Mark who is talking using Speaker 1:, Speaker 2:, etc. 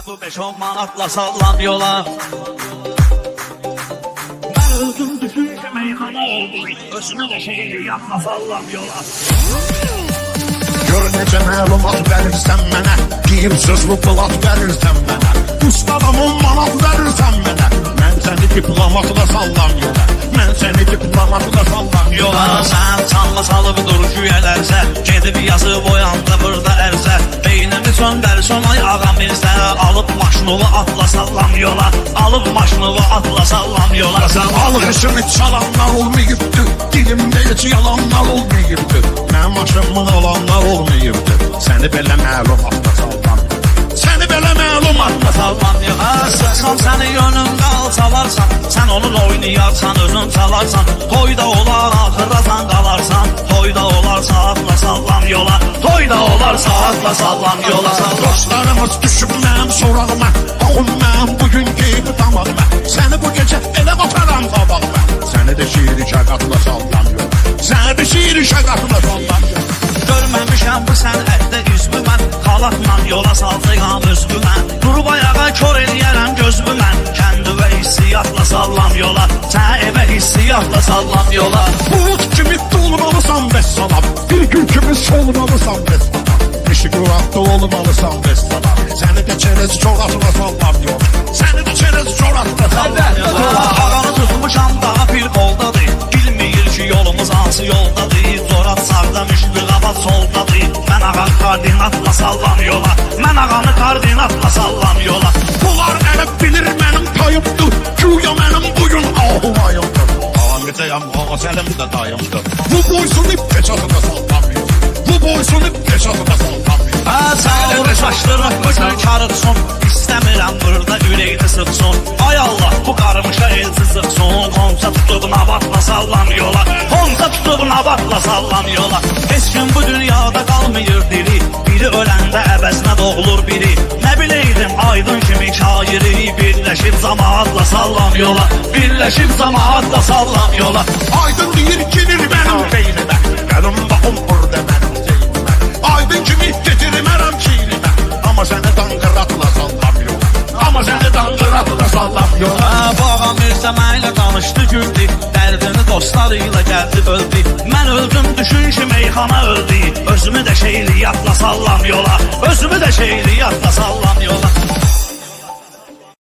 Speaker 1: Bu 5-10 manatla sallan yola. Ben öldüm düşünce meyhana oldu. Özümü de şehri yapma sallan yola.
Speaker 2: Gör necə məlumat verirsən mənə, giyib sözlü plat verirsən mənə, ustadamın manat verirsən mənə, mən səni diplomatla sallam yola, mən səni diplomatla sallam yola.
Speaker 1: Sən canla salıb dur güyələrsə, gedib yazıb oyandı burada ərzə, beynimi söndər sonay ağam izlə, alıb maşınılı atla sallam yola, alıb maşınılı atla sallam yola.
Speaker 2: Sən alıq işini çalanlar olmayıbdır, dilimdə heç yalanlar olmayıbdır, mən maşınımın olanlar olmayıbdır, səni belə məlumatla sallam, səni belə məlumatla sallam yola.
Speaker 1: Sıxsam səni yönümdə alçalarsan, sən onun oynayarsan, özün çalarsan, toyda olar axırasan qalarsan, toyda olar saatla sallam yola, toyda olar saatla sallam yola.
Speaker 2: Dostlarımız düşüb mənim sorağıma, oğul mənim bugün geyib damağıma, səni bu gecə elə qotaram qabağıma, səni də şiiri şəqatla sallam yola, səni də şiiri şəqatla sallam yola.
Speaker 1: Görməmişəm bu sənətdə üzvü mən, xalatla yola salsayam özvü mən, durub ayağa kör eləyərəm gözvü mən, kəndi və hissiyatla sallam yola, sənə evə hissiyatla sallam yola.
Speaker 2: Bulut kimi dolmalısan vəssalam, bir gül kimi solmalısan vəssalam, işi qıratda olmalısan vəssalam, səni də çerez çoratla sallam yola, səni də çerez çoratla sallam yola.
Speaker 1: Ağanı tutmuşam daha bir qoldadır, bilməyir ki yolumuz hansı yoldadır, zorat sağda müştü qabat soldadır, mən ağanı koordinatla sallam yola, mən ağanı koordinatla sallam yola.
Speaker 2: Bunlar elə bilir mənim payımdır, güya mənim bugün ahumayımdır, ağamıcayam, ağacəlim də dayımdır, bu boysun ip peçatına sallam yola, bu boysun ip peçatına sallam yola.
Speaker 1: Sən uğraşdırıq bugün karıqsın, İstəmirəm burada ürəkdə sıxsın, ay Allah bu qarmışa elçi sıxsın, Xonca tutub nabatla sallam yola, Xonca tutub nabatla sallam yola. Heç gün bu dünyada qalmayır diri, biri öləndə əvəzinə doğulur biri, nə biləydim aydın kimi şairi, birləşib cəmaatla sallam yola, birləşib cəmaatla sallam yola.
Speaker 2: Aydın deyir girir mənim beynimə, mənim baxım burada mənim zeynimə, aydın kimi getirmərəm kinimə, amma səni danqıratla sallam yola, amma səni danqıratla sallam yola.
Speaker 1: Bu ağam Mirzəmə ilə danışdı güldü, dərdini dostlarıyla gəldi böldü, mən öldüm düşün ki meyxana öldü, özümü də şeyli yatla sallam yola, özümü də şeyli yatla sallam yola.